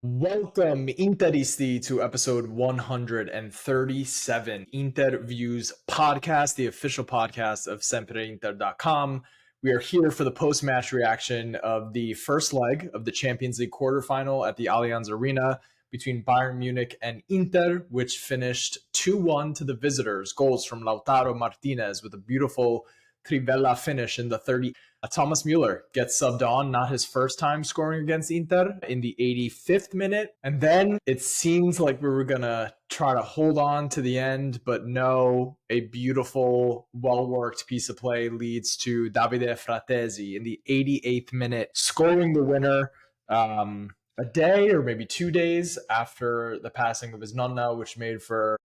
Welcome, Interisti, to episode 137, InterViews podcast, the official podcast of SempreInter.com. We are here for the post-match reaction of the first leg of the Champions League quarterfinal at the Allianz Arena between Bayern Munich and Inter, which finished 2-1 to the visitors. Goals from Lautaro Martinez with a beautiful Trivella finish in the 30th. Thomas Mueller gets subbed on, not his first time scoring against Inter, in the 85th minute. And then it seems like we were going to try to hold on to the end, but no, a beautiful, well-worked piece of play leads to Davide Frattesi in the 88th minute, scoring the winner a day or maybe 2 days after the passing of his Nonna, which made for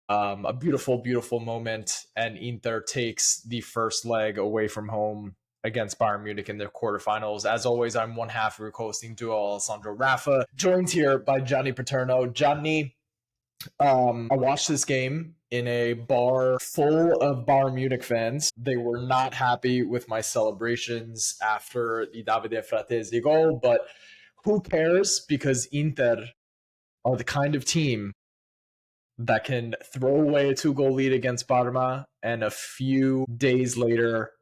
a beautiful, beautiful moment. And Inter takes the first leg away from home against Bayern Munich in their quarterfinals. As always, I'm one half of your hosting duo, Alessandro Rafa, joined here by Gianni Paterno. Gianni, I watched this game in a bar full of Bayern Munich fans. They were not happy with my celebrations after the Davide Frattesi goal, but who cares? Because Inter are the kind of team that can throw away a 2-goal lead against Parma and a few days later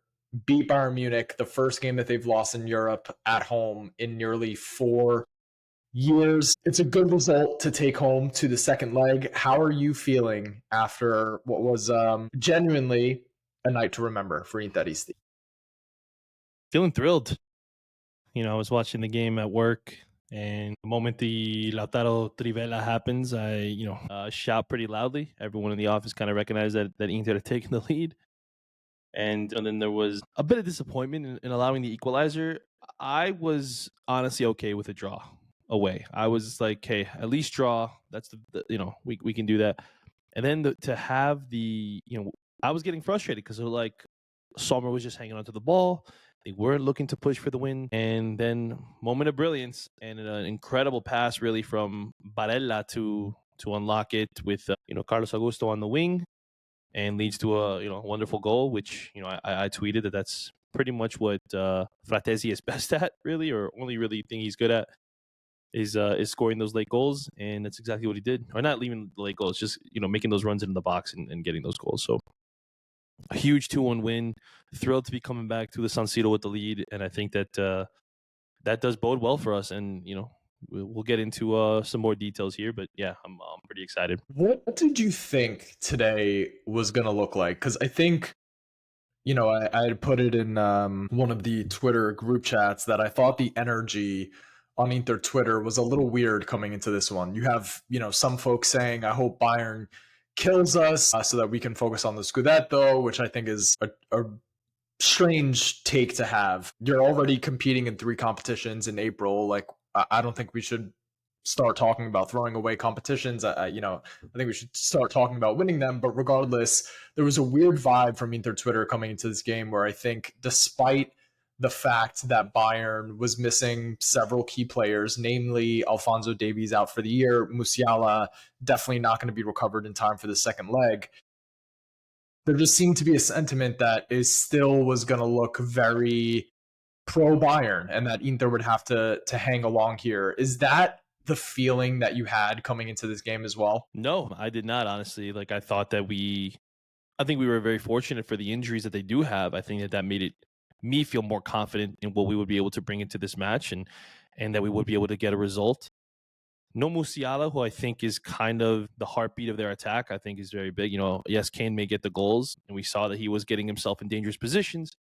beat Bayern Munich, the first game that they've lost in Europe at home in nearly 4 years. It's a good result to take home to the second leg. How are you feeling after what was genuinely a night to remember for Interisti? Feeling thrilled. I was watching the game at work, and the moment the Lautaro Trivella happens, I shout pretty loudly. Everyone in the office kind of recognized that Inter had taken the lead. And then there was a bit of disappointment in allowing the equalizer. I was honestly okay with a draw away. I was like, hey, at least draw. That's we can do that. And then to have I was getting frustrated because like Sommer was just hanging onto the ball. They weren't looking to push for the win. And then moment of brilliance and an incredible pass really from Barella to unlock it with Carlos Augusto on the wing, and leads to a wonderful goal, which I tweeted that's pretty much what Frattesi is best at, really, or only really thing he's good at is scoring those late goals, and that's exactly what he did. Or not leaving the late goals, just making those runs into the box and getting those goals. So a huge 2-1 win. Thrilled to be coming back to the San Siro with the lead, and I think that that does bode well for us. And we'll get into some more details here, but yeah, I'm pretty excited. What did you think today was going to look like? Because I think I had put it in one of the Twitter group chats that I thought the energy on Inter Twitter was a little weird coming into this one. You have, some folks saying, I hope Bayern kills us so that we can focus on the Scudetto, which I think is a strange take to have. You're already competing in 3 competitions in April. Like, I don't think we should start talking about throwing away competitions. I think we should start talking about winning them. But regardless, there was a weird vibe from Inter Twitter coming into this game where I think, despite the fact that Bayern was missing several key players, namely Alphonso Davies out for the year, Musiala definitely not going to be recovered in time for the second leg, there just seemed to be a sentiment that is still was going to look very pro Bayern and that Inter would have to hang along here. Is that the feeling that you had coming into this game as well? No, I did not, honestly. Like, I thought that I think we were very fortunate for the injuries that they do have. I think that made me feel more confident in what we would be able to bring into this match, and that we would be able to get a result. No Musiala, who I think is kind of the heartbeat of their attack, I think is very big. Yes, Kane may get the goals, and we saw that he was getting himself in dangerous positions,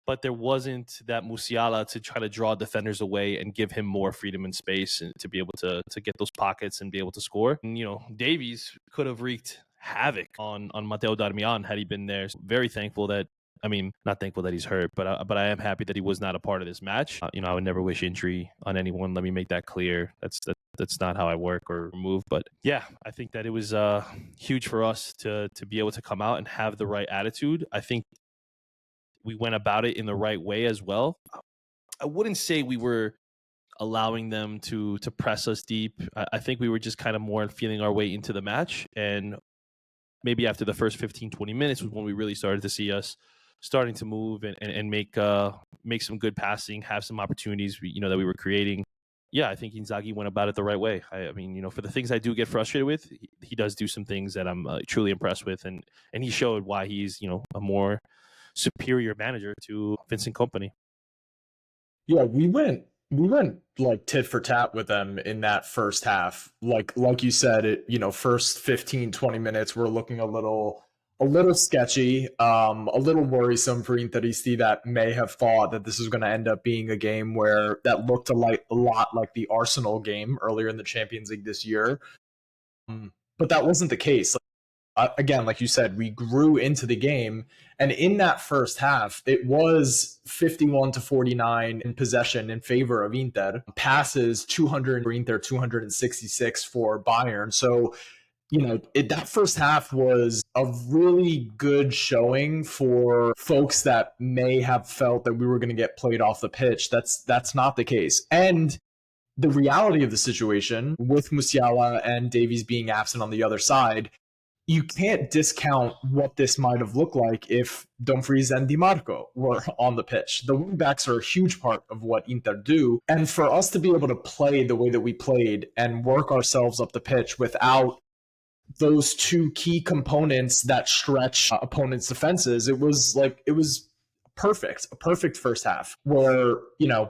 but there wasn't that Musiala to try to draw defenders away and give him more freedom and space and to be able to get those pockets and be able to score. And, Davies could have wreaked havoc on Matteo Darmian had he been there. So very thankful that, not thankful that he's hurt, but I am happy that he was not a part of this match. I would never wish injury on anyone. Let me make that clear. That's not how I work or move. But yeah, I think that it was huge for us to be able to come out and have the right attitude. I think we went about it in the right way as well. I wouldn't say we were allowing them to press us deep. I think we were just kind of more feeling our way into the match. And maybe after the first 15, 20 minutes was when we really started to see us starting to move and make some good passing, have some opportunities that we were creating. yeah, I think Inzaghi went about it the right way. I mean, for the things I do get frustrated with, he does do some things that I'm truly impressed with, and he showed why he's a more superior manager to Vincent Kompany. Yeah, we went like tit for tat with them in that first half. Like you said, first 15, 20 minutes we're looking a little sketchy, a little worrisome for Interisti that may have thought that this is going to end up being a game where that looked a lot like the Arsenal game earlier in the Champions League this year. But that wasn't the case. Again, like you said, we grew into the game. And in that first half, it was 51-49 in possession in favor of Inter. Passes 200 for Inter, 266 for Bayern. So, that first half was a really good showing for folks that may have felt that we were going to get played off the pitch. That's not the case. And the reality of the situation with Musiala and Davies being absent on the other side, you can't discount what this might have looked like if Dumfries and Di Marco were on the pitch. The wingbacks are a huge part of what Inter do. And for us to be able to play the way that we played and work ourselves up the pitch without those two key components that stretch opponents' defenses, it was perfect, a perfect first half where,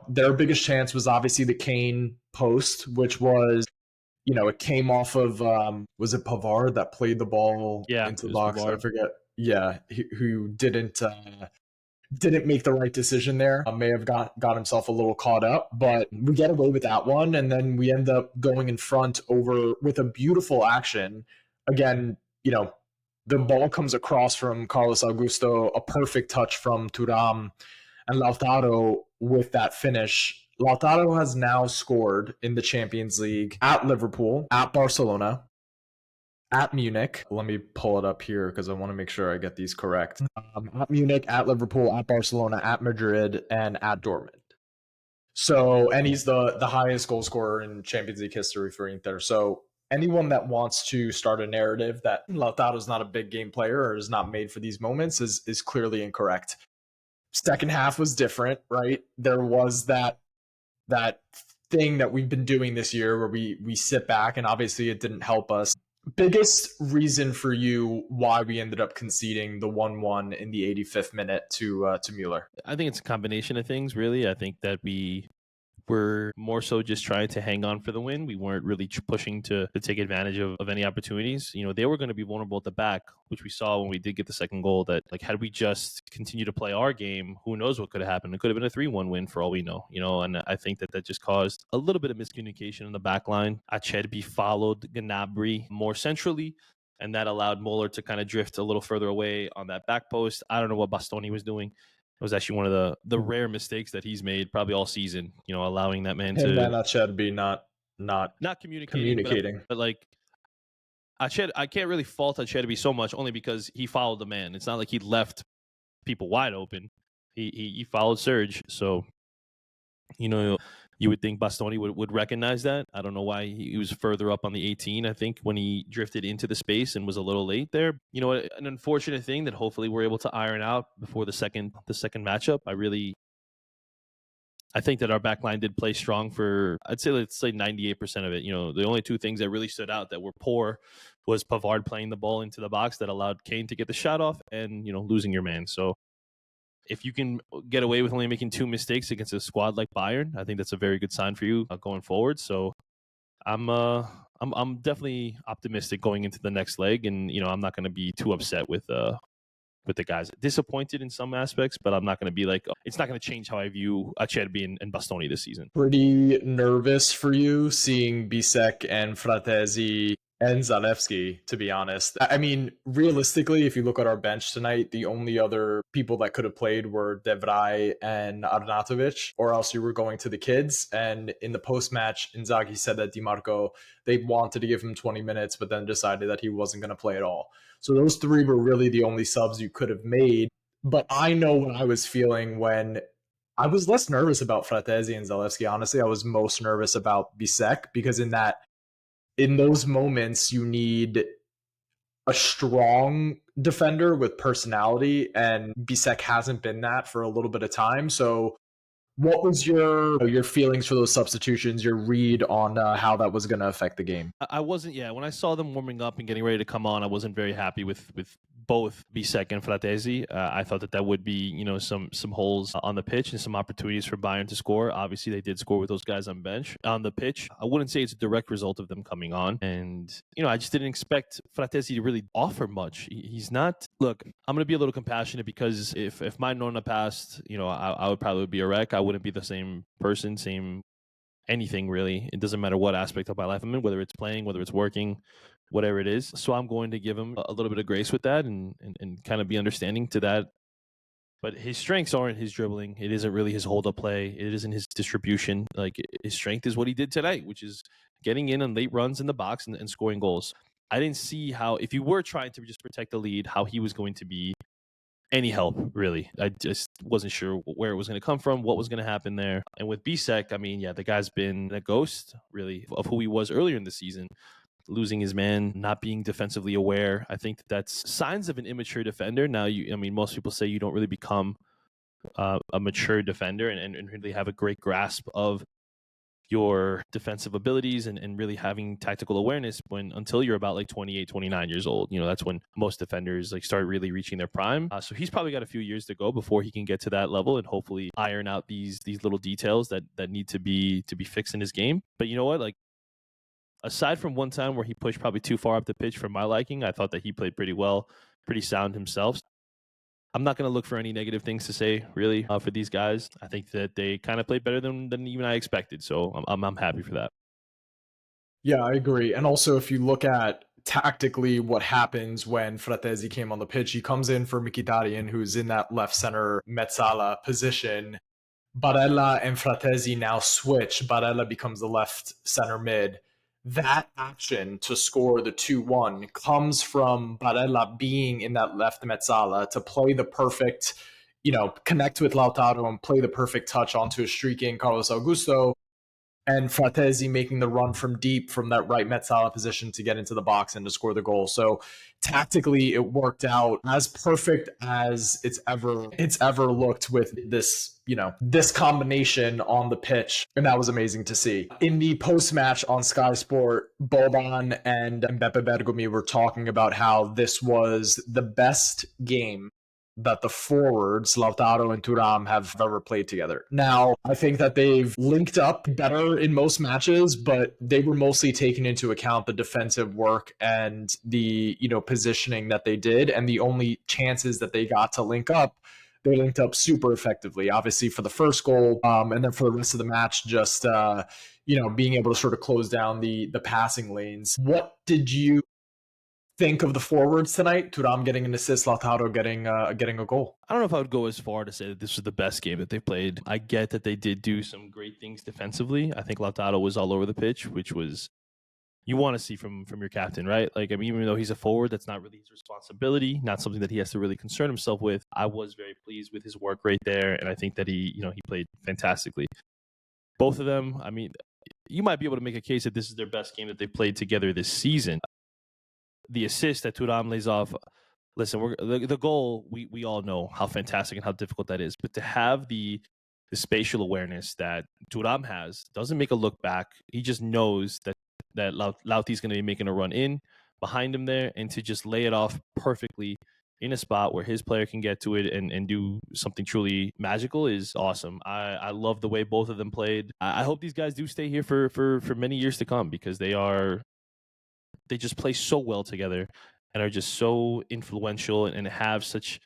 their biggest chance was obviously the Kane post, which was it came off of was it Pavard that played the ball Yeah, into it the was box? I Pavard. forget. Yeah, who didn't make the right decision there. May have got himself a little caught up, but we get away with that one, and then we end up going in front over with a beautiful action. Again, the ball comes across from Carlos Augusto, a perfect touch from Thuram, and Lautaro with that finish. Lautaro has now scored in the Champions League at Liverpool, at Barcelona, at Munich. Let me pull it up here because I want to make sure I get these correct. At Munich, at Liverpool, at Barcelona, at Madrid, and at Dortmund. So, and he's the highest goal scorer in Champions League history for Inter. So, anyone that wants to start a narrative that Lautaro's not a big game player or is not made for these moments is clearly incorrect. Second half was different, right? There was that thing that we've been doing this year where we sit back, and obviously it didn't help us. Biggest reason for you why we ended up conceding the 1-1 in the 85th minute to Mueller? I think it's a combination of things, really. I think that we were more so just trying to hang on for the win. We weren't really pushing to take advantage of any opportunities. They were going to be vulnerable at the back, which we saw when we did get the second goal. That had we just continued to play our game, who knows what could have happened? It could have been a 3-1 win for all we know. And I think that just caused a little bit of miscommunication in the back line. Acerbi followed Gnabry more centrally, and that allowed Muller to kind of drift a little further away on that back post. I don't know what Bastoni was doing. It was actually one of the rare mistakes that he's made probably all season, allowing that man Him to and Acerbi not communicating, communicating. but like I can't really fault Acerbi so much only because he followed the man. It's not like he left people wide open. He followed Serge. So, you would think Bastoni would recognize that. I don't know why he was further up on the 18, I think, when he drifted into the space and was a little late there. An unfortunate thing that hopefully we're able to iron out before the second matchup. I think that our back line did play strong for, I'd say, let's say 98% of it. The only two things that really stood out that were poor was Pavard playing the ball into the box that allowed Kane to get the shot off and, losing your man. So if you can get away with only making two mistakes against a squad like Bayern, I think that's a very good sign for you going forward. So I'm definitely optimistic going into the next leg, and I'm not going to be too upset with the guys. Disappointed in some aspects, but I'm not going to be like, it's not going to change how I view Acerbi and Bastoni this season. Pretty nervous for you seeing Bisek and Frattesi and Zalewski, to be honest. I mean, realistically, if you look at our bench tonight, the only other people that could have played were Devray and Arnautovic, or else you were going to the kids. And in the post-match, Inzaghi said that Di Marco, they wanted to give him 20 minutes, but then decided that he wasn't going to play at all. So those three were really the only subs you could have made. But I know what I was feeling when I was less nervous about Frattesi and Zalewski. Honestly, I was most nervous about Bisek because in those moments you need a strong defender with personality, and Bisek hasn't been that for a little bit of time. So What was your feelings for those substitutions, your read on how that was going to affect the game? I wasn't. Yeah, when I saw them warming up and getting ready to come on, I wasn't very happy with both Bisek and Frattesi. I thought that would be some holes on the pitch and some opportunities for Bayern to score. Obviously, they did score with those guys on the pitch. I wouldn't say it's a direct result of them coming on, and I just didn't expect Frattesi to really offer much. He's not. Look, I'm gonna be a little compassionate because if my Nonna passed, I would probably be a wreck. I wouldn't be the same person, same anything really. It doesn't matter what aspect of my life I'm in, whether it's playing, whether it's working, whatever it is. So I'm going to give him a little bit of grace with that and kind of be understanding to that. But his strengths aren't his dribbling. It isn't really his hold up play. It isn't his distribution. Like his strength is what he did tonight, which is getting in on late runs in the box and scoring goals. I didn't see how, if you were trying to just protect the lead, how he was going to be any help, really. I just wasn't sure where it was going to come from, what was going to happen there. And with Bisek, I mean, yeah, the guy's been a ghost, really, of who he was earlier in the season. Losing his man, not being defensively aware. I think that's signs of an immature defender. Now, most people say you don't really become a mature defender and really have a great grasp of your defensive abilities and really having tactical awareness until you're about like 28, 29 years old. That's when most defenders like start really reaching their prime. So he's probably got a few years to go before he can get to that level and hopefully iron out these little details that need to be fixed in his game. But you know what? Like, aside from one time where he pushed probably too far up the pitch for my liking, I thought that he played pretty well, pretty sound himself. I'm not going to look for any negative things to say, really, for these guys. I think that they kind of played better than even I expected, so I'm happy for that. Yeah, I agree. And also, if you look at tactically what happens when Frattesi came on the pitch, he comes in for Mkhitaryan, who's in that left center Mezzala position. Barella and Frattesi now switch. Barella becomes the left center mid. That action to score the 2-1 comes from Barella being in that left Mezzala to play the perfect, connect with Lautaro and play the perfect touch onto a streaking Carlos Augusto, and Frattesi making the run from deep from that right Mezzala position to get into the box and to score the goal. So tactically, it worked out as perfect as it's ever looked with this combination on the pitch, and that was amazing to see. In the post match on Sky Sport, Boban and Beppe Bergomi were talking about how this was the best game that the forwards, Lautaro and Thuram, have ever played together. Now, I think that they've linked up better in most matches, but they were mostly taking into account the defensive work and the, positioning that they did, and the only chances that they got to link up, they linked up super effectively. Obviously, for the first goal, and then for the rest of the match, just being able to sort of close down the passing lanes. What did you think of the forwards tonight? Thuram getting an assist, Lautaro getting a goal. I don't know if I would go as far to say that this was the best game that they played. I get that they did do some great things defensively. I think Lautaro was all over the pitch, which was you want to see from your captain, right? Like, I mean, even though he's a forward, that's not really his responsibility, not something that he has to really concern himself with. I was very pleased with his work right there, and I think that he played fantastically. Both of them, I mean, you might be able to make a case that this is their best game that they played together this season. The assist that Thuram lays off, listen, the goal, we all know how fantastic and how difficult that is. But to have the spatial awareness that Thuram has, doesn't make a look back. He just knows that Lauti's going to be making a run in behind him there, and to just lay it off perfectly in a spot where his player can get to it and do something truly magical is awesome. I love the way both of them played. I hope these guys do stay here for many years to come, because they just play so well together and are just so influential and have such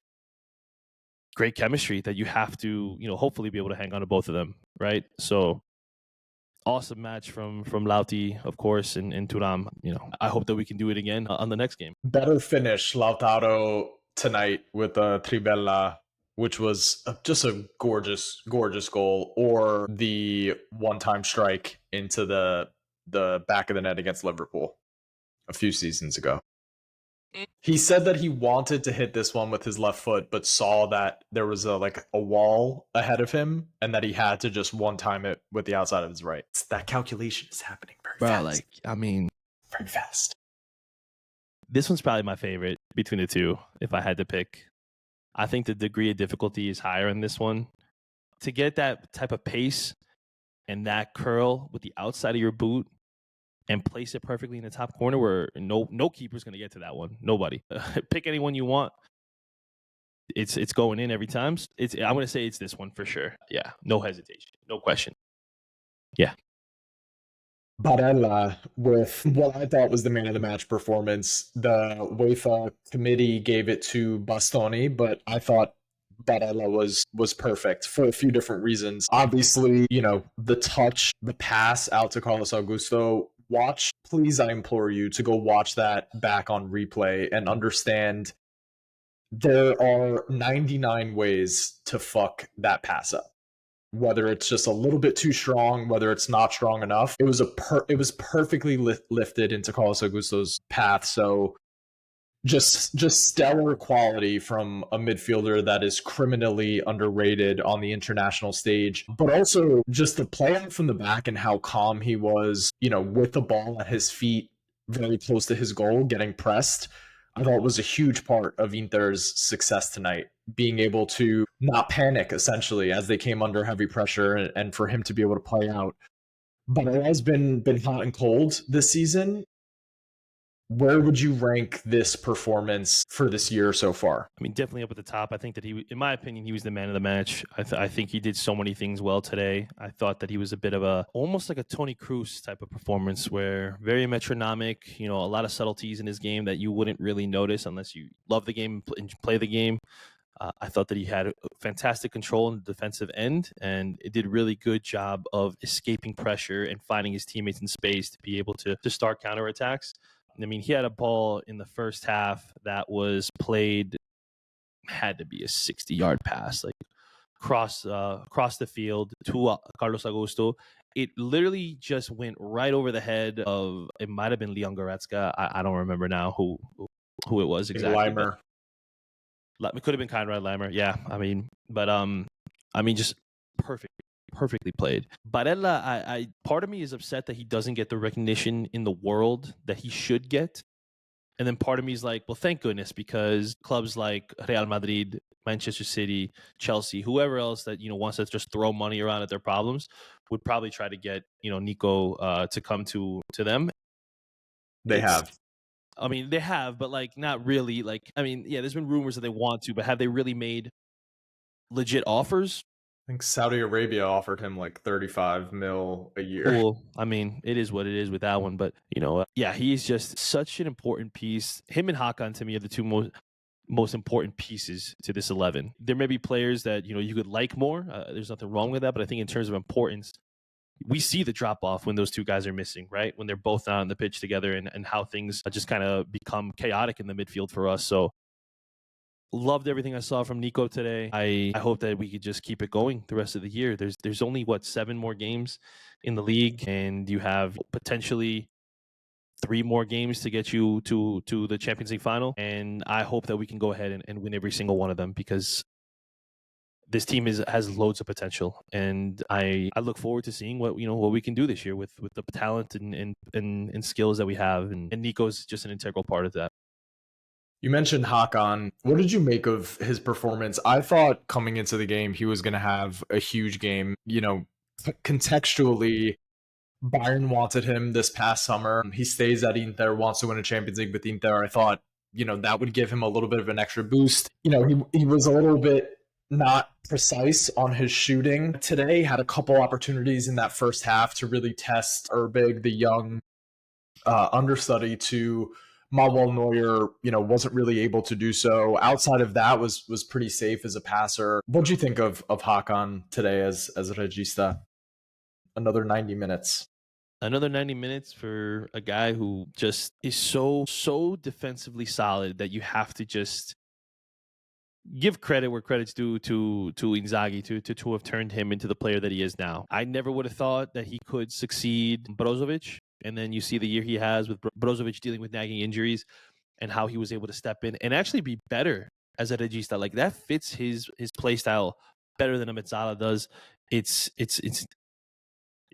great chemistry that you have to, hopefully be able to hang on to both of them, right? So awesome match from Lauti, of course, and Thuram. I hope that we can do it again on the next game. Better finish Lautaro tonight with a Trivella, which was just a gorgeous, gorgeous goal, or the one-time strike into the back of the net against Liverpool a few seasons ago. He said that he wanted to hit this one with his left foot, but saw that there was a wall ahead of him, and that he had to just one time it with the outside of his right. That calculation is happening very fast. Very fast. This one's probably my favorite between the two, if I had to pick. I think the degree of difficulty is higher in this one. to get that type of pace and that curl with the outside of your boot and place it perfectly in the top corner where no keeper's going to get to that one. Nobody. Pick anyone you want. It's going in every time. I'm going to say it's this one for sure. Yeah, no hesitation, no question. Yeah. Barella with what I thought was the man of the match performance. The UEFA committee gave it to Bastoni, but I thought Barella was perfect for a few different reasons. Obviously, the touch, the pass out to Carlos Augusto. Please, I implore you to go watch that back on replay and understand there are 99 ways to fuck that pass up. Whether it's just a little bit too strong, whether it's not strong enough, it was perfectly lifted into Carlos Augusto's path. So just stellar quality from a midfielder that is criminally underrated on the international stage, but also just the play out from the back and how calm he was, with the ball at his feet, very close to his goal, getting pressed. I thought was a huge part of Inter's success tonight, being able to not panic essentially as they came under heavy pressure, and for him to be able to play out. But it has been hot and cold this season. Where would you rank this performance for this year so far? I mean, definitely up at the top. I think that in my opinion, he was the man of the match. I think he did so many things well today. I thought that he was a bit of almost like a Toni Kroos type of performance, where very metronomic, a lot of subtleties in his game that you wouldn't really notice unless you love the game and play the game. I thought that he had fantastic control in the defensive end, and it did a really good job of escaping pressure and finding his teammates in space to be able to start counterattacks. I mean, he had a ball in the first half that was played, had to be a 60-yard pass, like across the field to Carlos Augusto. It literally just went right over the head of, it might have been Leon Goretzka. I don't remember now who it was exactly. Limer. It could have been Conrad Limer. Yeah, just perfectly played. Barella, part of me is upset that he doesn't get the recognition in the world that he should get. And then part of me is like, well, thank goodness, because clubs like Real Madrid, Manchester City, Chelsea, whoever else that, wants to just throw money around at their problems would probably try to get, Nico to come to them. They have. I mean, they have, but not really. There's been rumors that they want to, but have they really made legit offers? I think Saudi Arabia offered him like 35 mil a year. Cool. I mean, it is what it is with that one, but he's just such an important piece. Him and Hakan, to me, are the two most important pieces to this 11. There may be players that you could like more. There's nothing wrong with that, but I think in terms of importance, we see the drop off when those two guys are missing, right? When they're both not on the pitch together, and how things just kind of become chaotic in the midfield for us. So loved everything I saw from Nico today. I hope that we could just keep it going the rest of the year. There's only 7 more games in the league, and you have potentially 3 more games to get you to the Champions League final. And I hope that we can go ahead and win every single one of them, because this team has loads of potential, and I look forward to seeing what we can do this year with the talent and skills that we have, and Nico's just an integral part of that. You mentioned Hakan. What did you make of his performance? I thought coming into the game he was going to have a huge game. Contextually, Bayern wanted him this past summer. He stays at Inter, wants to win a Champions League with Inter. I thought, that would give him a little bit of an extra boost. He was a little bit not precise on his shooting today. Had a couple opportunities in that first half to really test Urbig, the young understudy to Manuel Neuer, wasn't really able to do so. Outside of that, was pretty safe as a passer. What do you think of Hakan today as a regista? Another 90 minutes. Another 90 minutes for a guy who just is so defensively solid that you have to just give credit where credit's due to Inzaghi to have turned him into the player that he is now. I never would have thought that he could succeed Brozovic. And then you see the year he has with Brozovic dealing with nagging injuries, and how he was able to step in and actually be better as a regista. Like, that fits his play style better than a Mezzala does.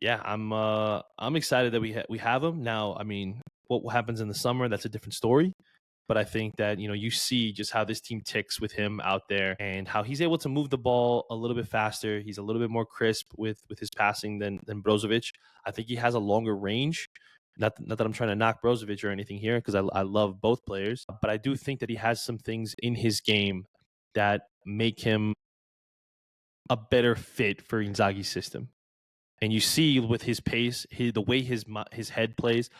I'm excited that we have him now. I mean, what happens in the summer, that's a different story. But I think that, you see just how this team ticks with him out there and how he's able to move the ball a little bit faster. He's a little bit more crisp with his passing than Brozovic. I think he has a longer range. Not that I'm trying to knock Brozovic or anything here, because I love both players, but I do think that he has some things in his game that make him a better fit for Inzaghi's system. And you see with his pace, the way his head plays,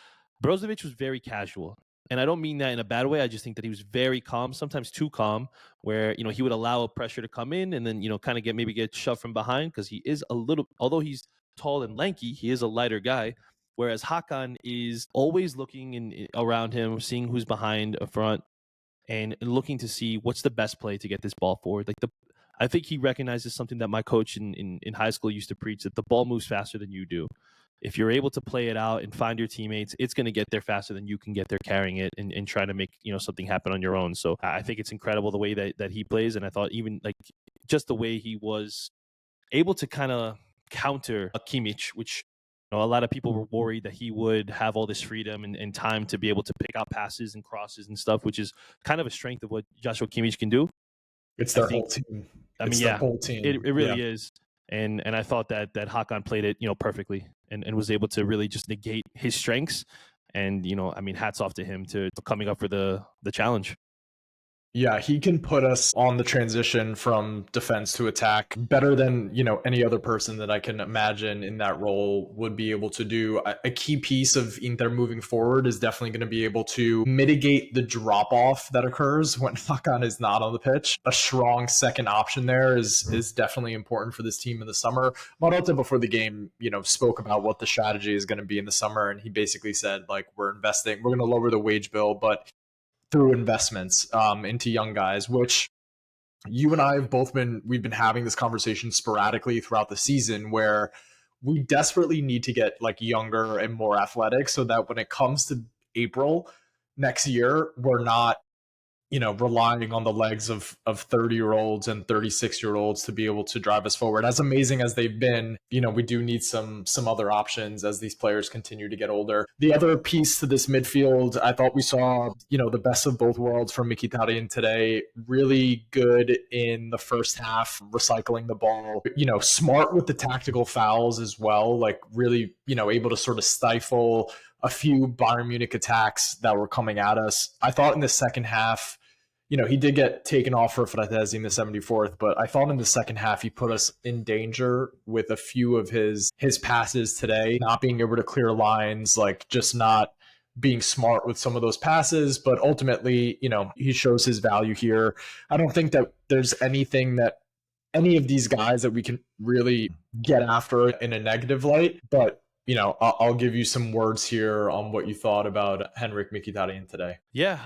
Brozovic was very casual. And I don't mean that in a bad way. I just think that he was very calm, sometimes too calm, where, he would allow a pressure to come in and then, kind of get shoved from behind, because he is although he's tall and lanky, he is a lighter guy. Whereas Hakan is always looking around him, seeing who's behind a front, and looking to see what's the best play to get this ball forward. I think he recognizes something that my coach in high school used to preach, that the ball moves faster than you do. If you're able to play it out and find your teammates, it's going to get there faster than you can get there carrying it and trying to make something happen on your own. So I think it's incredible the way that he plays, and I thought even just the way he was able to kind of counter a Kimmich, which a lot of people were worried that he would have all this freedom and time to be able to pick out passes and crosses and stuff, which is kind of a strength of what Joshua Kimmich can do. It's their whole team. Their whole team. It really is. And I thought that Hakan played it, perfectly and was able to really just negate his strengths. And, hats off to him to coming up for the challenge. Yeah, he can put us on the transition from defense to attack better than, any other person that I can imagine in that role would be able to do. A key piece of Inter moving forward is definitely going to be able to mitigate the drop-off that occurs when Hakan is not on the pitch. A strong second option there is definitely important for this team in the summer. Marotta, before the game, spoke about what the strategy is going to be in the summer, and he basically said, we're going to lower the wage bill, but through investments into young guys, which you and I have we've been having this conversation sporadically throughout the season, where we desperately need to get younger and more athletic so that when it comes to April next year, we're not relying on the legs of 30-year-olds and 36-year-olds to be able to drive us forward. As amazing as they've been, we do need some other options as these players continue to get older. The other piece to this midfield, I thought we saw, the best of both worlds from Mkhitaryan today. Really good in the first half, recycling the ball, smart with the tactical fouls as well, really, able to sort of stifle a few Bayern Munich attacks that were coming at us. I thought in the second half, he did get taken off for Frattesi in the 74th, but I thought in the second half he put us in danger with a few of his passes today, not being able to clear lines, just not being smart with some of those passes. But ultimately, he shows his value here. I don't think that there's anything that any of these guys that we can really get after in a negative light, but I'll give you some words here on what you thought about Henrik Mkhitaryan today. Yeah,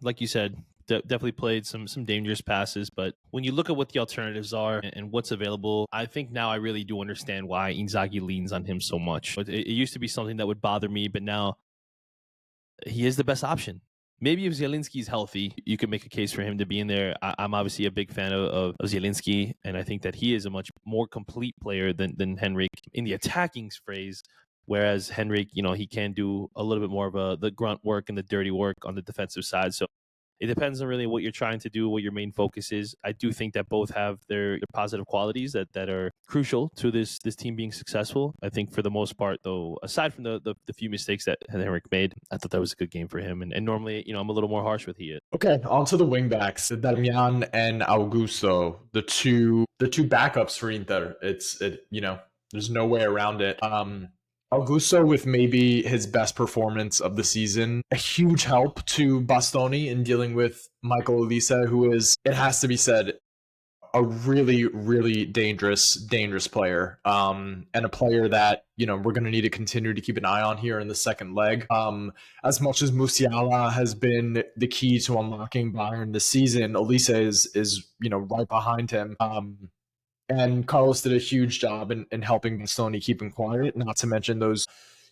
like you said, definitely played some dangerous passes, but when you look at what the alternatives are and what's available, I think now I really do understand why Inzaghi leans on him so much. It used to be something that would bother me, but now he is the best option. Maybe if Zielinski's healthy, you could make a case for him to be in there. I'm obviously a big fan of Zielinski, and I think that he is a much more complete player than Henrik in the attacking phrase. Whereas Henrik, he can do a little bit more of the grunt work and the dirty work on the defensive side. So it depends on really what you're trying to do, what your main focus is. I do think that both have their positive qualities that are crucial to this team being successful. I think for the most part, though, aside from the few mistakes that Henrik made, I thought that was a good game for him. And normally, I'm a little more harsh with he. Okay, on to the wingbacks, Darmian and Augusto, the two backups for Inter. There's no way around it. Augusto with maybe his best performance of the season. A huge help to Bastoni in dealing with Michael Olise, who is, it has to be said, a really, really dangerous player. And a player that, we're going to need to continue to keep an eye on here in the second leg. As much as Musiala has been the key to unlocking Bayern this season, Olise is right behind him. And Carlos did a huge job in helping Bastoni keep him quiet, not to mention those,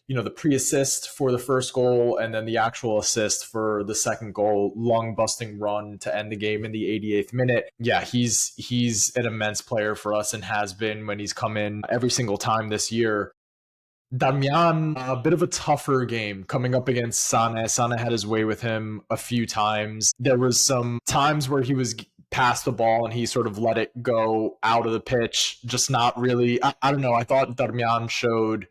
the pre-assist for the first goal and then the actual assist for the second goal, lung-busting run to end the game in the 88th minute. Yeah, he's an immense player for us and has been when he's come in every single time this year. Damian, a bit of a tougher game coming up against Sane. Sane had his way with him a few times. There was some times where he was past the ball and he sort of let it go out of the pitch, just not really. I don't know. I thought Darmian showed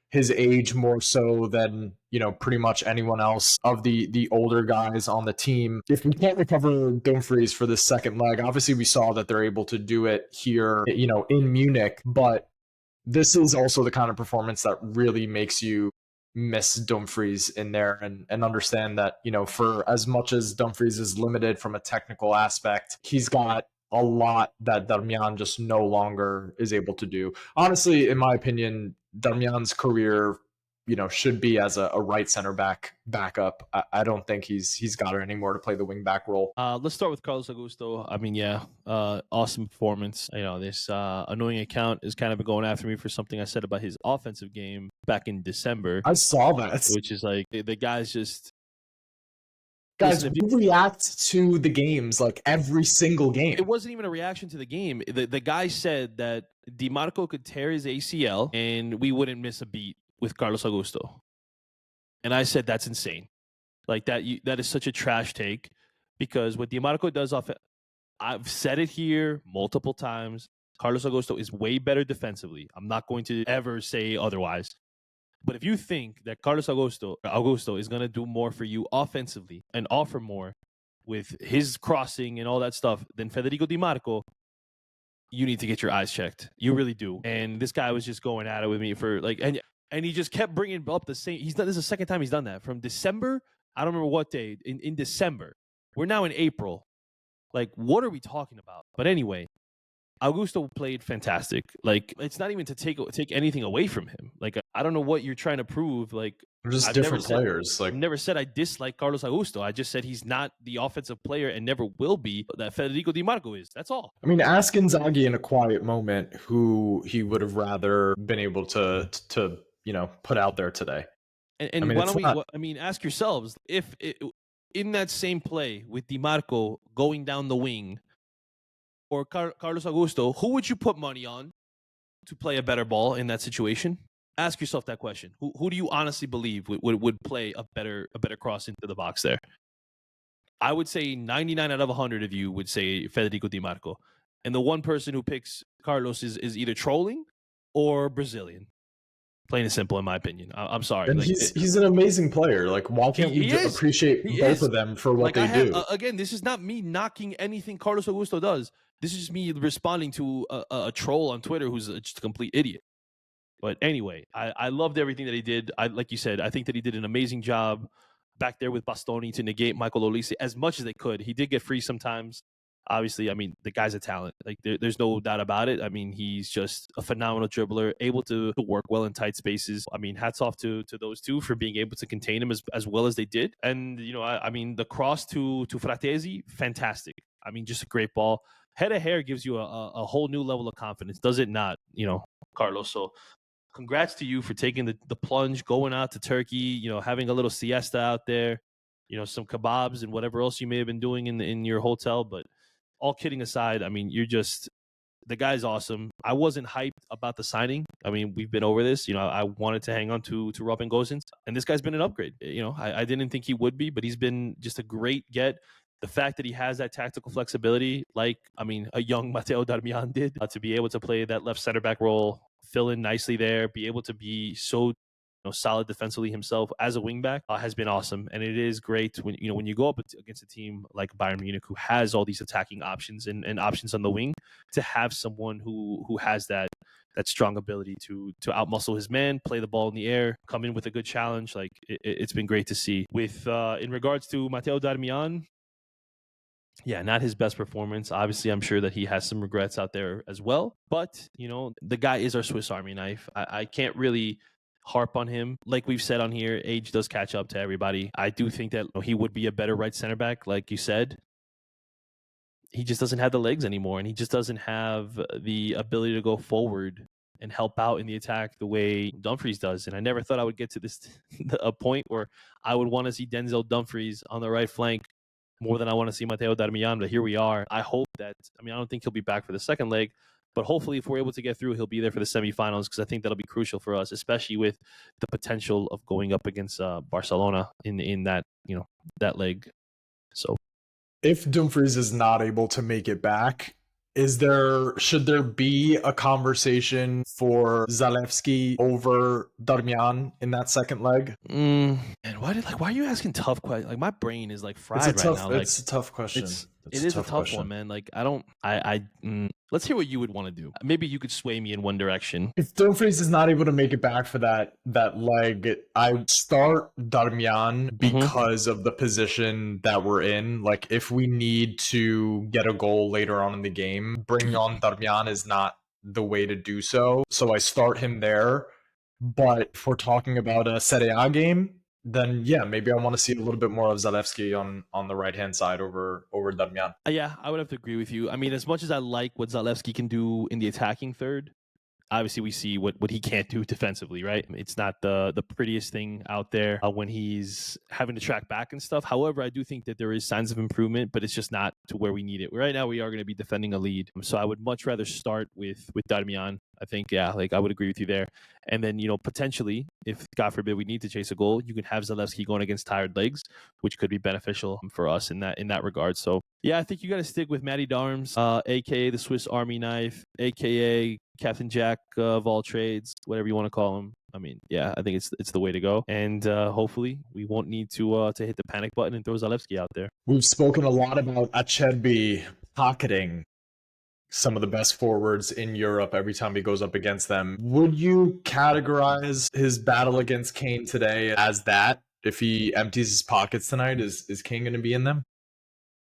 his age more so than pretty much anyone else of the older guys on the team. If we can't recover Dumfries for this second leg, obviously we saw that they're able to do it here, in Munich, but this is also the kind of performance that really makes you miss Dumfries in there and understand that, for as much as Dumfries is limited from a technical aspect, he's got a lot that Darmian just no longer is able to do. Honestly, in my opinion, Darmian's career, should be as a right center backup. I don't think he's got it anymore to play the wing back role. Let's start with Carlos Augusto. I mean, yeah, awesome performance. This annoying account is kind of been going after me for something I said about his offensive game back in December. I saw that. Which is like the guy's just. Guys, we react to the games like every single game. It wasn't even a reaction to the game. The guy said that DiMarco could tear his ACL and we wouldn't miss a beat with Carlos Augusto. And I said that's insane. Like that is such a trash take, because what DiMarco does I've said it here multiple times. Carlos Augusto is way better defensively. I'm not going to ever say otherwise. But if you think that Carlos Augusto is going to do more for you offensively and offer more with his crossing and all that stuff than Federico DiMarco, you need to get your eyes checked. You really do. And this guy was just going at it with me for like, and he just kept bringing up the same. This is the second time he's done that. From December, I don't remember what day, in December. We're now in April. Like, what are we talking about? But anyway, Augusto played fantastic. Like, it's not even to take anything away from him. Like, I don't know what you're trying to prove. Like, they're just different players. I've never said I dislike Carlos Augusto. I just said he's not the offensive player and never will be that Federico DiMarco is. That's all. I mean, ask Inzaghi in a quiet moment who he would have rather been able to put out there today. And why don't we? Ask yourselves if in that same play with DiMarco going down the wing or Carlos Augusto, who would you put money on to play a better ball in that situation? Ask yourself that question. Who do you honestly believe would play a better cross into the box there? I would say 99 out of 100 of you would say Federico DiMarco. And the one person who picks Carlos is either trolling or Brazilian. Plain and simple, in my opinion. I'm sorry. And he's an amazing player. Like, why can't we appreciate both of them for what they do? Again, this is not me knocking anything Carlos Augusto does. This is just me responding to a troll on Twitter who's just a complete idiot. But anyway, I loved everything that he did. Like you said, I think that he did an amazing job back there with Bastoni to negate Michael Olise as much as they could. He did get free sometimes. Obviously, I mean, the guy's a talent. Like, there's no doubt about it. I mean, he's just a phenomenal dribbler, able to work well in tight spaces. I mean, hats off to those two for being able to contain him as well as they did. And, I mean, the cross to Frattesi, fantastic. I mean, just a great ball. Head of hair gives you a whole new level of confidence, does it not, Carlos? So congrats to you for taking the plunge, going out to Turkey, having a little siesta out there, some kebabs and whatever else you may have been doing in your hotel. But all kidding aside, I mean, the guy's awesome. I wasn't hyped about the signing. I mean, we've been over this. I wanted to hang on to Robin Gosens, and this guy's been an upgrade. I didn't think he would be, but he's been just a great get. The fact that he has that tactical flexibility, a young Matteo Darmian did, to be able to play that left center back role, fill in nicely there, be able to be so solid defensively himself as a wingback, has been awesome. And it is great when you go up against a team like Bayern Munich, who has all these attacking options and options on the wing, to have someone who has that strong ability to outmuscle his man, play the ball in the air, come in with a good challenge. Like, it's been great to see. With in regards to Matteo Darmian, yeah, not his best performance. Obviously, I'm sure that he has some regrets out there as well. But, the guy is our Swiss Army knife. I can't really harp on him. Like we've said on here, age does catch up to everybody. I do think that he would be a better right center back, like you said. He just doesn't have the legs anymore, and he just doesn't have the ability to go forward and help out in the attack the way Dumfries does. And I never thought I would get to a point where I would want to see Denzel Dumfries on the right flank more than I want to see Matteo Darmian, but here we are. I hope that, I don't think he'll be back for the second leg, But hopefully, if we're able to get through, he'll be there for the semifinals because I think that'll be crucial for us, especially with the potential of going up against Barcelona in that that leg. So If Dumfries is not able to make it back, should there be a conversation for Zalewski over Darmian in that second leg? and why are you asking tough questions? Like my brain is like fried right now. Like It's a tough question. it is a tough one, man. Like I don't let's hear what you would want to do. Maybe you could sway me in one direction. If Dumfries is not able to make it back for that leg, I would start Darmian because of the position that we're in. Like if we need to get a goal later on in the game, bringing on Darmian is not the way to do so. So I start him there. But if we're talking about a Serie A game, then yeah, maybe I want to see a little bit more of Zalewski on the right hand side over Darmian. Yeah, I would have to agree with you. I mean, as much as I like what Zalewski can do in the attacking third, obviously we see what he can't do defensively, right? It's not the prettiest thing out there when he's having to track back and stuff. However, I do think that there is signs of improvement, but it's just not to where we need it. Right now, we are going to be defending a lead. So I would much rather start with Darmian. I think, yeah, like I would agree with you there. And then, potentially, if God forbid we need to chase a goal, you can have Zalewski going against tired legs, which could be beneficial for us in that regard. So yeah, I think you got to stick with Matty Darms, aka the Swiss Army knife, aka Captain Jack of all trades, whatever you want to call him. I mean, yeah, I think it's the way to go, and hopefully we won't need to hit the panic button and throw Zalewski out there. We've spoken a lot about Acerbi pocketing some of the best forwards in Europe every time he goes up against them. Would you categorize his battle against Kane today as that? If he empties his pockets tonight, is Kane going to be in them?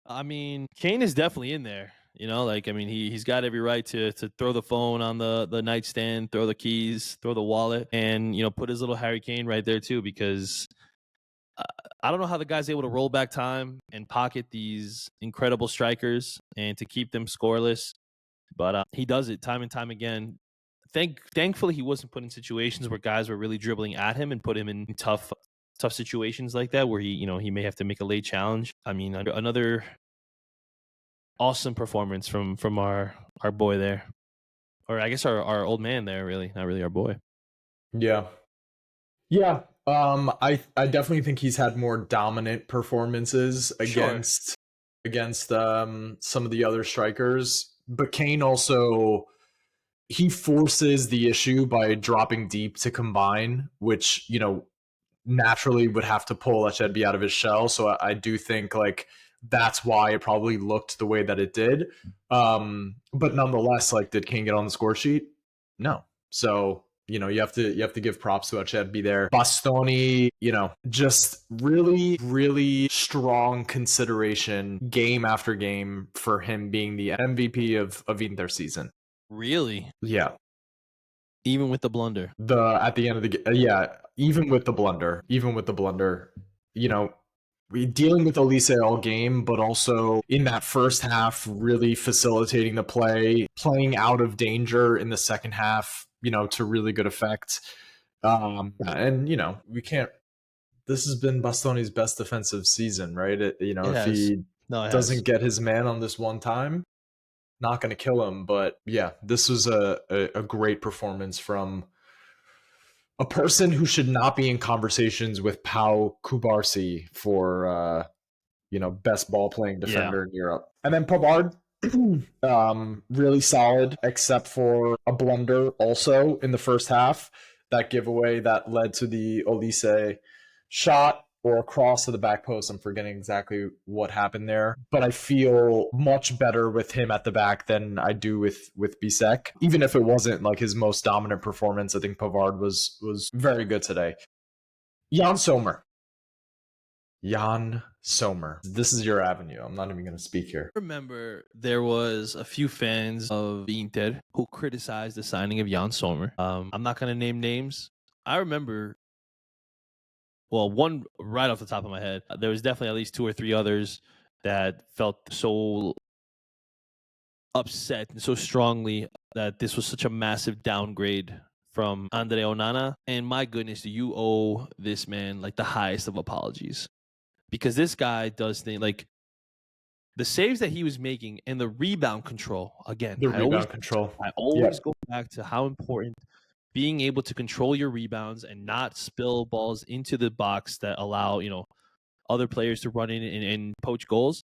I mean, Kane is definitely in there. He's got every right to throw the phone on the nightstand, throw the keys, throw the wallet, and put his little Harry Kane right there too. Because I don't know how the guy's able to roll back time and pocket these incredible strikers and to keep them scoreless, but he does it time and time again. Thankfully, he wasn't put in situations where guys were really dribbling at him and put him in tough situations like that where he may have to make a late challenge. I mean, another awesome performance from our boy there, or I guess our old man there. Really, not really our boy. Yeah. I definitely think he's had more dominant performances against some of the other strikers, but Kane also, he forces the issue by dropping deep to combine, which naturally would have to pull Acerbi out of his shell. So I do think like that's why it probably looked the way that it did. But nonetheless, like, did Kane get on the score sheet? No. So you have to give props to Acerbi there. Bastoni, just really, really strong consideration game after game for him being the MVP of Inter season. Really? Yeah. Even with the blunder. At the end of the game, yeah, even with the blunder, we dealing with Elise all game, but also in that first half, really facilitating the play, playing out of danger in the second half, to really good effect. And we can't. This has been Bastoni's best defensive season, right? If he doesn't get his man on this one time, not going to kill him. But yeah, this was a great performance from a person who should not be in conversations with Pau Kubarsi for best ball playing defender in Europe. And then Pavard, really solid, except for a blunder also in the first half, that giveaway that led to the Olise shot or a cross to the back post. I'm forgetting exactly what happened there, but I feel much better with him at the back than I do with Bisek. Even if it wasn't like his most dominant performance, I think Pavard was very good today. Jan Sommer. This is your avenue. I'm not even going to speak here. I remember there was a few fans of Inter who criticized the signing of Jan Sommer. I'm not going to name names. I remember, well, one right off the top of my head. There was definitely at least two or three others that felt so upset and so strongly that this was such a massive downgrade from Andre Onana. And my goodness, do you owe this man like the highest of apologies? Because this guy does things like the saves that he was making and the rebound control. Again, The I always rebound control. I Yeah. always go back to how important being able to control your rebounds and not spill balls into the box that allow, other players to run in and poach goals.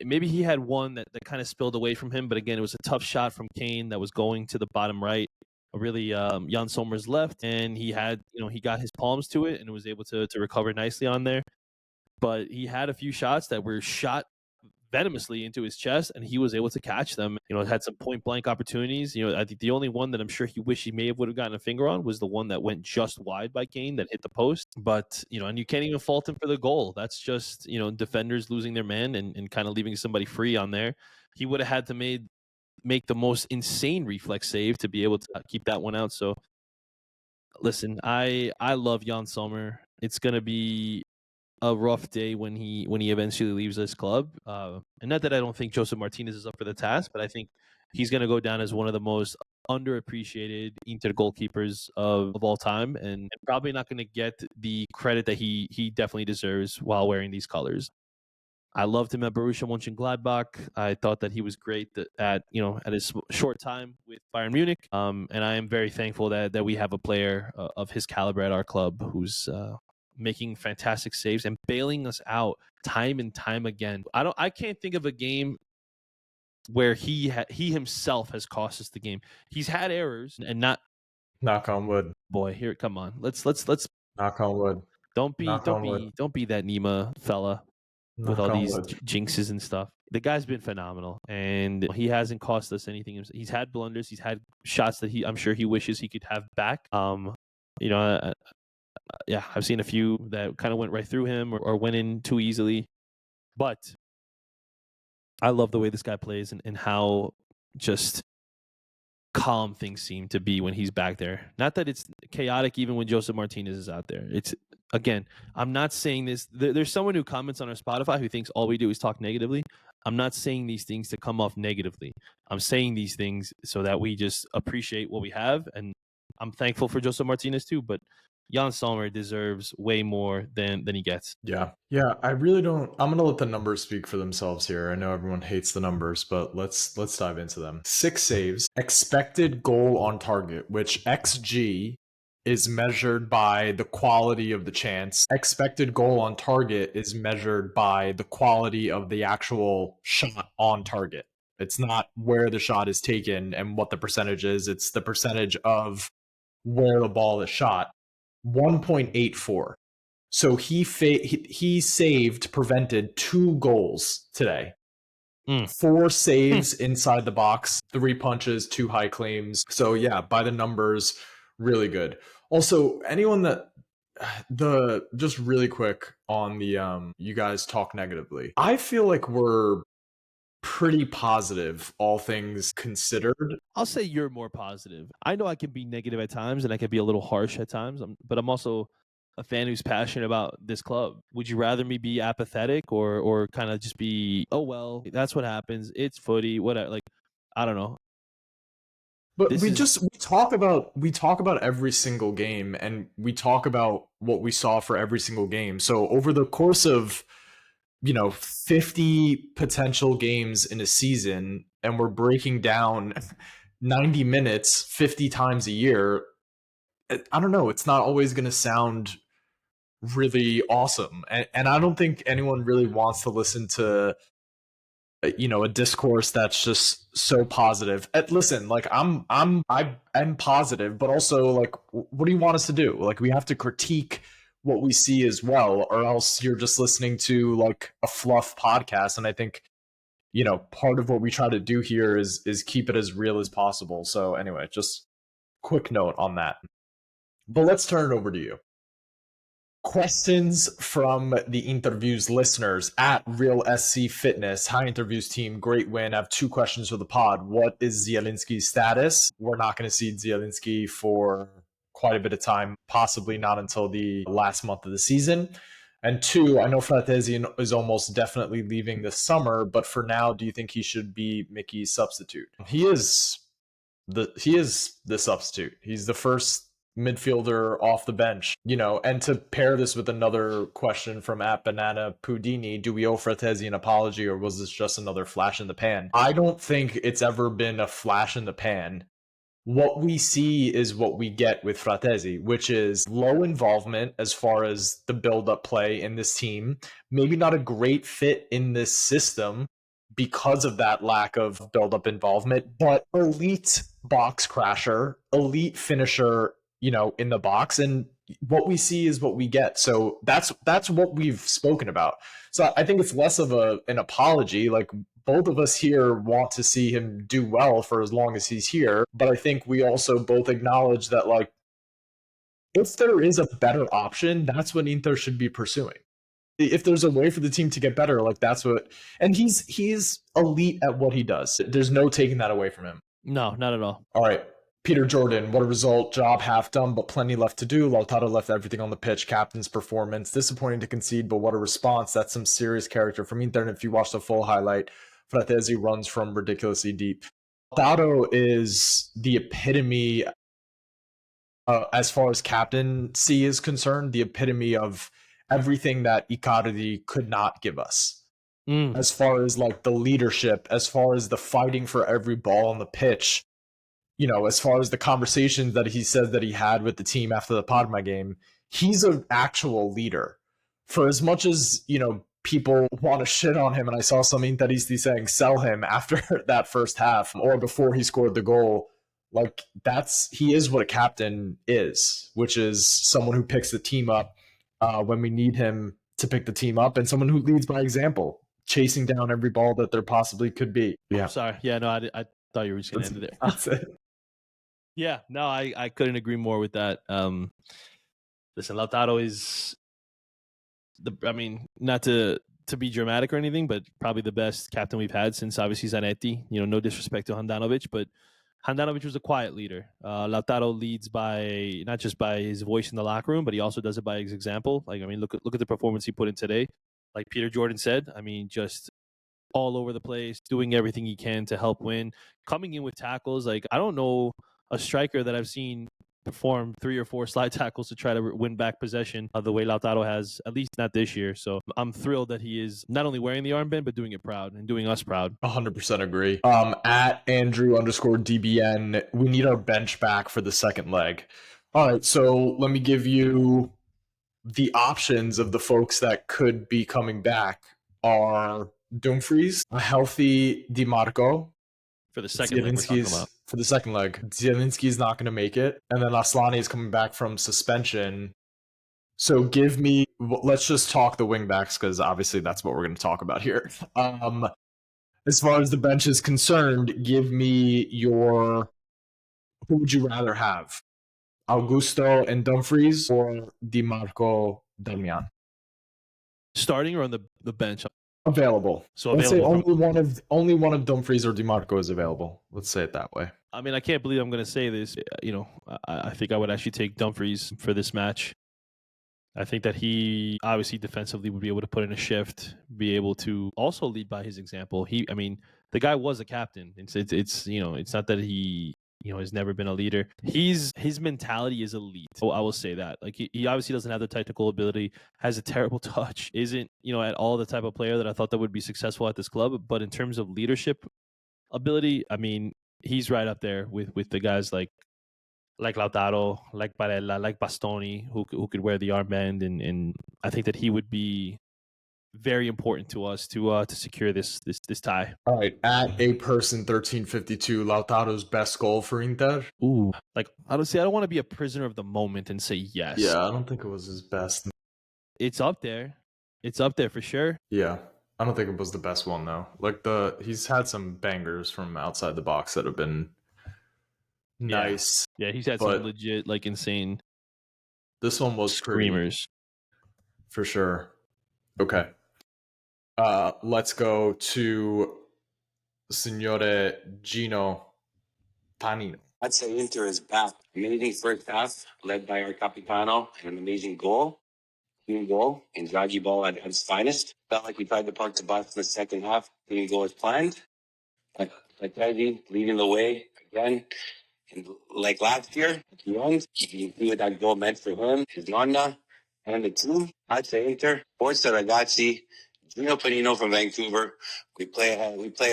Maybe he had one that kind of spilled away from him, but again, it was a tough shot from Kane that was going to the bottom right, really Jan Sommer's left, and he had, he got his palms to it and was able to recover nicely on there. But he had a few shots that were shot venomously into his chest, and he was able to catch them. Had some point blank opportunities. I think the only one that I'm sure he wished he may have would have gotten a finger on was the one that went just wide by Kane that hit the post. But and you can't even fault him for the goal. That's just defenders losing their man and kind of leaving somebody free on there. He would have had to make the most insane reflex save to be able to keep that one out. So listen, I love Jan Sommer. It's gonna be a rough day when he eventually leaves this club. And not that I don't think Joseph Martinez is up for the task, but I think he's going to go down as one of the most underappreciated Inter goalkeepers of all time, and probably not going to get the credit that he definitely deserves while wearing these colors. I loved him at Borussia Mönchengladbach. I thought that he was great at his short time with Bayern Munich. And I am very thankful that we have a player of his caliber at our club who's making fantastic saves and bailing us out time and time again. I can't think of a game where he himself has cost us the game. He's had errors and not. Knock on wood. Boy, here, come on. Let's Knock on wood. don't be Knock on wood. don't be that Nima fella with Knock all on these wood. jinxes and stuff. The guy's been phenomenal, and he hasn't cost us anything. He's had blunders. He's had shots that I'm sure he wishes he could have back. Yeah, I've seen a few that kind of went right through him or went in too easily. But I love the way this guy plays and how just calm things seem to be when he's back there. Not that it's chaotic even when Joseph Martinez is out there. It's, again, I'm not saying this. There's someone who comments on our Spotify who thinks all we do is talk negatively. I'm not saying these things to come off negatively. I'm saying these things so that we just appreciate what we have. And I'm thankful for Joseph Martinez too, but Jan Sommer deserves way more than he gets. Yeah. I really don't. I'm gonna let the numbers speak for themselves here. I know everyone hates the numbers, but let's dive into them. 6 saves, expected goal on target, which XG is measured by the quality of the chance. Expected goal on target is measured by the quality of the actual shot on target. It's not where the shot is taken and what the percentage is. It's the percentage of where the ball is shot. 1.84. So he prevented 2 goals today. 4 saves inside the box, 3 punches, 2 high claims. So yeah, by the numbers, really good. Also, anyone that just really quick on the you guys talk negatively. I feel like we're pretty positive, all things considered. I'll say you're more positive. I know I can be negative at times and I can be a little harsh at times, but I'm also a fan who's passionate about this club. Would you rather me be apathetic or kind of just be, oh well, that's what happens. It's footy, whatever. Like, I don't know. But we talk about every single game, and we talk about what we saw for every single game. So over the course of 50 potential games in a season, and we're breaking down 90 minutes 50 times a year, I don't know, it's not always going to sound really awesome. And I don't think anyone really wants to listen to a discourse that's just so positive. Listen, like I'm positive, but also like, what do you want us to do? Like, we have to critique what we see as well, or else you're just listening to like a fluff podcast. And I think part of what we try to do here is keep it as real as possible. So anyway, just quick note on that. But let's turn it over to you. Questions from the InterViews listeners at Real SC Fitness. Hi, InterViews team. Great win. I have 2 questions for the pod. What is Zielinski's status? We're not going to see Zielinski for quite a bit of time, possibly not until the last month of the season. And 2, I know Frattesi is almost definitely leaving this summer, but for now, do you think he should be Mickey's substitute? He is the substitute. He's the first midfielder off the bench, and to pair this with another question from @Banana Pudini, do we owe Frattesi an apology, or was this just another flash in the pan? I don't think it's ever been a flash in the pan. What we see is what we get with Frattesi, which is low involvement as far as the build-up play in this team. Maybe not a great fit in this system because of that lack of build-up involvement, but elite box crasher, elite finisher, in the box. And what we see is what we get. So that's what we've spoken about. So I think it's less of an apology. Like, both of us here want to see him do well for as long as he's here, but I think we also both acknowledge that, like, if there is a better option, that's what Inter should be pursuing. If there's a way for the team to get better, like, that's what, and he's elite at what he does. There's no taking that away from him. No, not at all. All right. Peter Jordan, what a result. Job half done, but plenty left to do. Lautaro left everything on the pitch. Captain's performance. Disappointing to concede, but what a response. That's some serious character from Inter. And if you watch the full highlight, Frattesi runs from ridiculously deep. Lautaro is the epitome, as far as captaincy is concerned, the epitome of everything that Icardi could not give us. As far as, like, the leadership, as far as the fighting for every ball on the pitch, as far as the conversations that he says that he had with the team after the Parma game, he's an actual leader. For as much as, people want to shit on him, and I saw some Interisti saying sell him after that first half or before he scored the goal, like, he is what a captain is, which is someone who picks the team up when we need him to pick the team up, and someone who leads by example, chasing down every ball that there possibly could be. Yeah. Sorry. Yeah, no, I thought you were just going to end it there. That's it. Yeah, no, I couldn't agree more with that. Listen, Lautaro is not to be dramatic or anything, but probably the best captain we've had since obviously Zanetti. No disrespect to Handanovic, but Handanovic was a quiet leader. Lautaro leads by not just by his voice in the locker room, but he also does it by his example. Like, look at the performance he put in today. Like Peter Jordan said, just all over the place, doing everything he can to help win, coming in with tackles. Like, I don't know a striker that I've seen perform 3 or 4 slide tackles to try to win back possession the way Lautaro has, at least not this year. So I'm thrilled that he is not only wearing the armband, but doing it proud and doing us proud. 100% agree. @Andrew_DBN, we need our bench back for the second leg. All right, so let me give you the options of the folks that could be coming back are Dumfries, a healthy DiMarco. For the second leg we're talking about. For the second leg, Zielinski's not going to make it. And then Aslani is coming back from suspension. So let's just talk the wingbacks, because obviously that's what we're going to talk about here. As far as the bench is concerned, give me who would you rather have? Augusto and Dumfries or DiMarco, Damian? Starting or on the bench? Available. So let's available. Say only one of Dumfries or DiMarco is available. Let's say it that way. I can't believe I'm going to say this. I think I would actually take Dumfries for this match. I think that he obviously defensively would be able to put in a shift, be able to also lead by his example. The guy was a captain. It's not that he has never been a leader. His mentality is elite. Oh, I will say that. Like, he obviously doesn't have the technical ability, has a terrible touch, isn't, at all the type of player that I thought that would be successful at this club. But in terms of leadership ability, he's right up there with the guys like Lautaro, like Barella, like Bastoni, who could wear the armband, and I think that he would be very important to us to secure this tie. All right, @aperson1352, Lautaro's best goal for Inter. Ooh, like, I don't want to be a prisoner of the moment and say yes. Yeah, I don't think it was his best. It's up there. It's up there for sure. Yeah, I don't think it was the best one though. Like, he's had some bangers from outside the box that have been nice. Yeah, he's had some legit, like, insane. This one was screamers for sure. Okay. Let's go to Signore Gino Panino. I'd say Inter is back. Amazing first half, led by our Capitano, and an amazing goal. Team goal, and Draghi ball at its finest. Felt like we tried to park the bus in the second half. Didn't go as planned. But Frattesi leading the way again. And like last year, Young, you see what that goal meant for him, his Nonna, and the team. I'd say Inter. Forza Ragazzi, Gino Panino from Vancouver. We play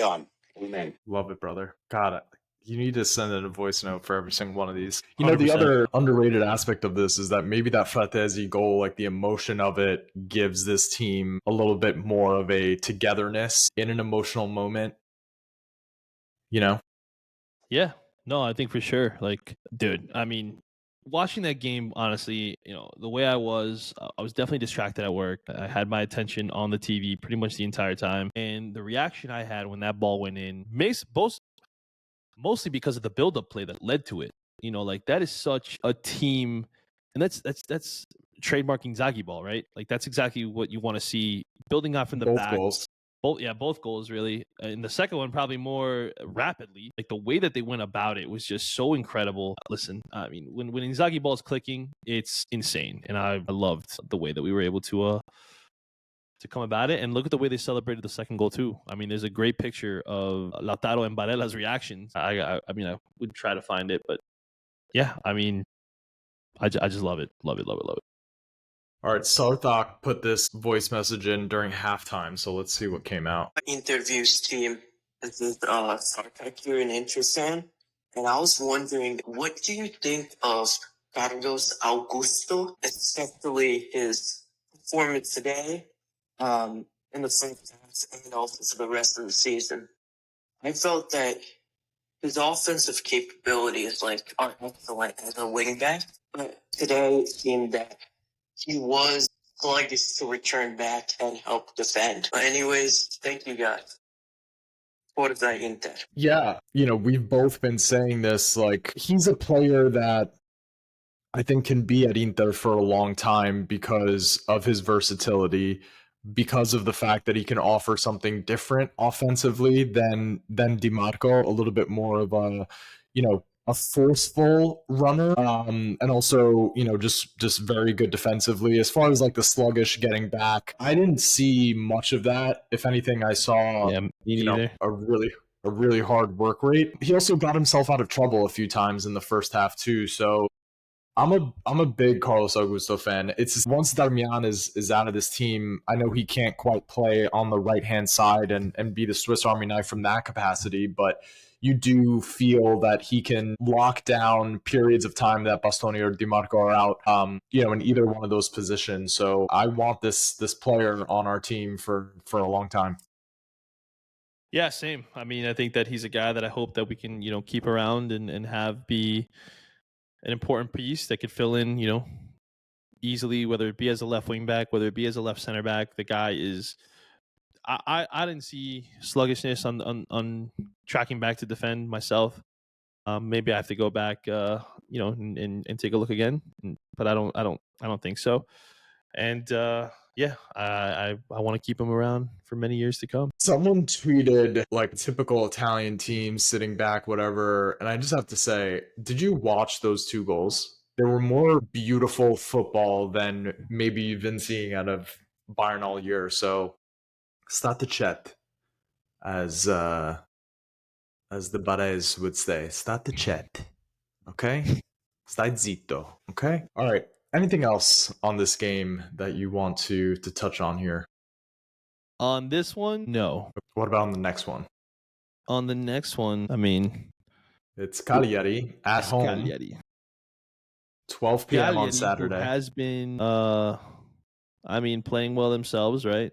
on. Amen. Love it, brother. Got it. You need to send in a voice note for every single one of these. You know, the 100%. other underrated aspect of this is that maybe that Frattesi goal, like the emotion of it, gives this team a little bit more of a togetherness in an emotional moment. You know? Yeah. No, I think for sure. Like, dude, I mean, watching that game, honestly, the way I was definitely distracted at work. I had my attention on the TV pretty much the entire time. And the reaction I had when that ball went in, mostly because of the build-up play that led to it. Like that is such a team, and that's trademarking Zaghi ball, right? Like that's exactly what you want to see, building off in the Both back. goals. Both goals really. And the second one probably more rapidly. Like the way that they went about it was just so incredible. Listen, I mean, when Inzaghi ball is clicking, it's insane, and I loved the way that we were able to come about it. And look at the way they celebrated the second goal too. I mean, there's a great picture of Lautaro and Barella's reactions. I mean, I would try to find it, but yeah, I mean, I just love it. Love it. All right, Sarthak put this voice message in during halftime, so let's see what came out. InterViews team. This is Sartak here in Intersan. And I was wondering, what do you think of Carlos Augusto, especially his performance today, in the first half and also for the rest of the season? I felt that his offensive capabilities are excellent as a wingback, but today it seemed that he was sluggish to return back and help defend. But anyways, thank you guys. Forza Inter. Yeah, we've both been saying this. Like, he's a player that I think can be at Inter for a long time because of his versatility, because of the fact that he can offer something different offensively than DiMarco, a little bit more of a forceful runner, and also just very good defensively. As far as like the sluggish getting back, I didn't see much of that. If anything, I saw Yeah, me neither. a really hard work rate. He also got himself out of trouble a few times in the first half too. So I'm a big Carlos Augusto fan. It's once Darmian is out of this team, I know he can't quite play on the right hand side and be the Swiss Army knife from that capacity, but you do feel that he can lock down periods of time that Bastoni or DiMarco are out, in either one of those positions. So I want this player on our team for a long time. Yeah, same. I mean, I think that he's a guy that I hope that we can, keep around and have be an important piece that could fill in, easily, whether it be as a left wing back, whether it be as a left center back. The guy is. I didn't see sluggishness on tracking back to defend myself. Maybe I have to go back, and take a look again. But I don't think so. And yeah, I want to keep him around for many years to come. Someone tweeted like typical Italian team sitting back, whatever. And I just have to say, did you watch those two goals? They were more beautiful football than maybe you've been seeing out of Bayern all year. So state chat, as the Barres would say. State chat. Okay? Stai zitto. Okay? All right. Anything else on this game that you want to touch on here? On this one, no. What about on the next one? On the next one, I mean, it's Cagliari at home. Cagliari. 12 p.m. Cagliari, on Saturday. Who has been, playing well themselves, right?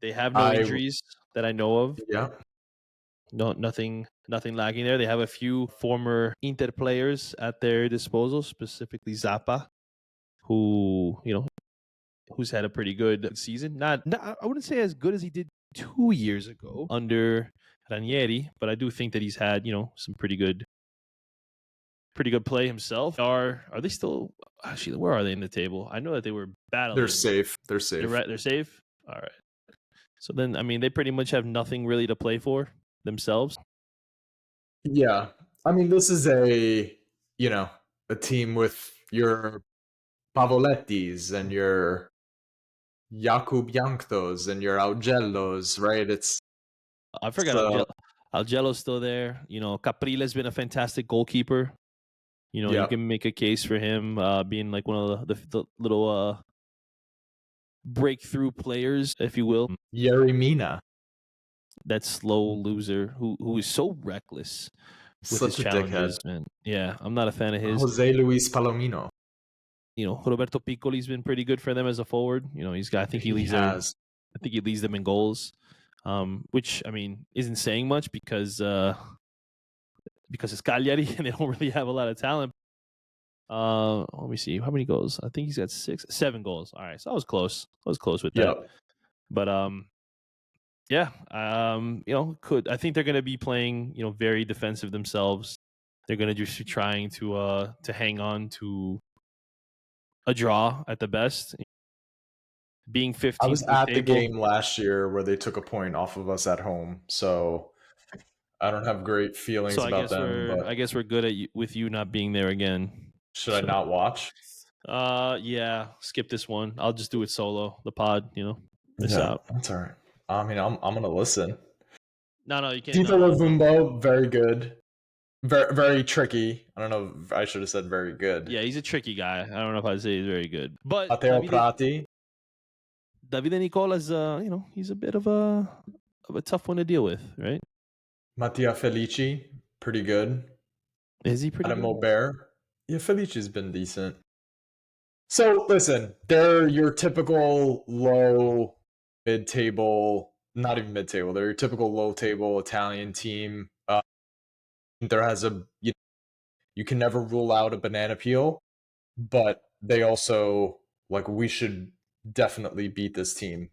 They have no injuries that I know of. Yeah. No, nothing lacking there. They have a few former Inter players at their disposal, specifically Zappa, who's had a pretty good season. Not I wouldn't say as good as he did 2 years ago under Ranieri, but I do think that he's had, some pretty good play himself. Are they still actually? Where are they in the table? I know that they were battling. They're safe. They're safe. All right. So then, they pretty much have nothing really to play for themselves. Yeah. This is a team with your Pavolettis and your Jakub Janktos and your Augellos, right? I forgot Algelo's still there. You know, Caprile's been a fantastic goalkeeper. You know, you can make a case for him being like one of the little breakthrough players, if you will. Yerry Mina. That slow loser who is so reckless with Such his a challenges, dickhead. man. Yeah, I'm not a fan of his. Jose Luis Palomino. You know, Roberto Piccoli's been pretty good for them as a forward. You know, I think he leads them in goals. Which I mean isn't saying much because it's Cagliari and they don't really have a lot of talent. Let me see how many goals. I think he's got 7 goals. All right, so I was close. With that. Yep. But yeah, you know, I think they're going to be playing, you know, very defensive themselves. They're going to just be trying to hang on to a draw at the best. Being 15th, I was at the table, game last year where they took a point off of us at home, so I don't have great feelings so about them. But I guess we're good with you not being there again. should I not watch? Yeah, skip this one. I'll just do it solo. The pod, you know, miss Yeah, out. that's all right. I mean, I'm gonna listen. No, you can't. Tito Lavumbo, very good. Very, very tricky. I don't know if I should have said very good. Yeah, he's a tricky guy. I don't know if I'd say he's very good. But Matteo Prati. Davide Nicola's, you know, he's a bit of a tough one to deal with, right? Mattia Felici, pretty good. Is he pretty Adam good? Aubert. Yeah, Felici's been decent. So listen, they're your typical low mid-table, not even mid-table. They're your typical low-table Italian team. There has you can never rule out a banana peel, but they also we should definitely beat this team.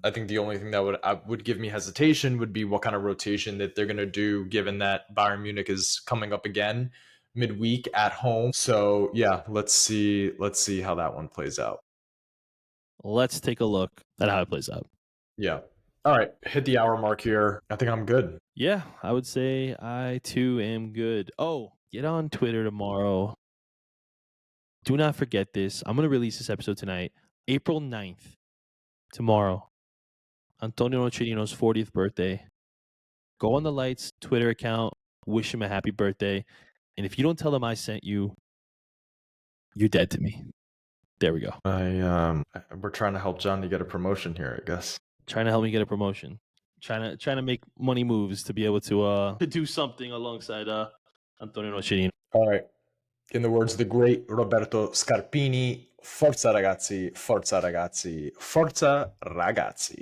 I think the only thing that would give me hesitation would be what kind of rotation that they're going to do, given that Bayern Munich is coming up again midweek at home. So yeah, let's see how that one plays out. Let's take a look at how it plays out. Yeah. All right, hit the hour mark here. I think I'm good. Yeah, I would say I too am good. Oh, get on Twitter tomorrow. Do not forget this. I'm going to release this episode tonight, April 9th, tomorrow. Antonio Nocerino's 40th birthday. Go on the Lights Twitter account, wish him a happy birthday. And if you don't tell him I sent you, you're dead to me. There we go. We're trying to help Johnny get a promotion here, I guess. Trying to help me get a promotion. Trying to make money moves to be able to do something alongside Antonio Nocerino. All right. In the words of the great Roberto Scarpini, forza ragazzi, forza ragazzi, forza ragazzi.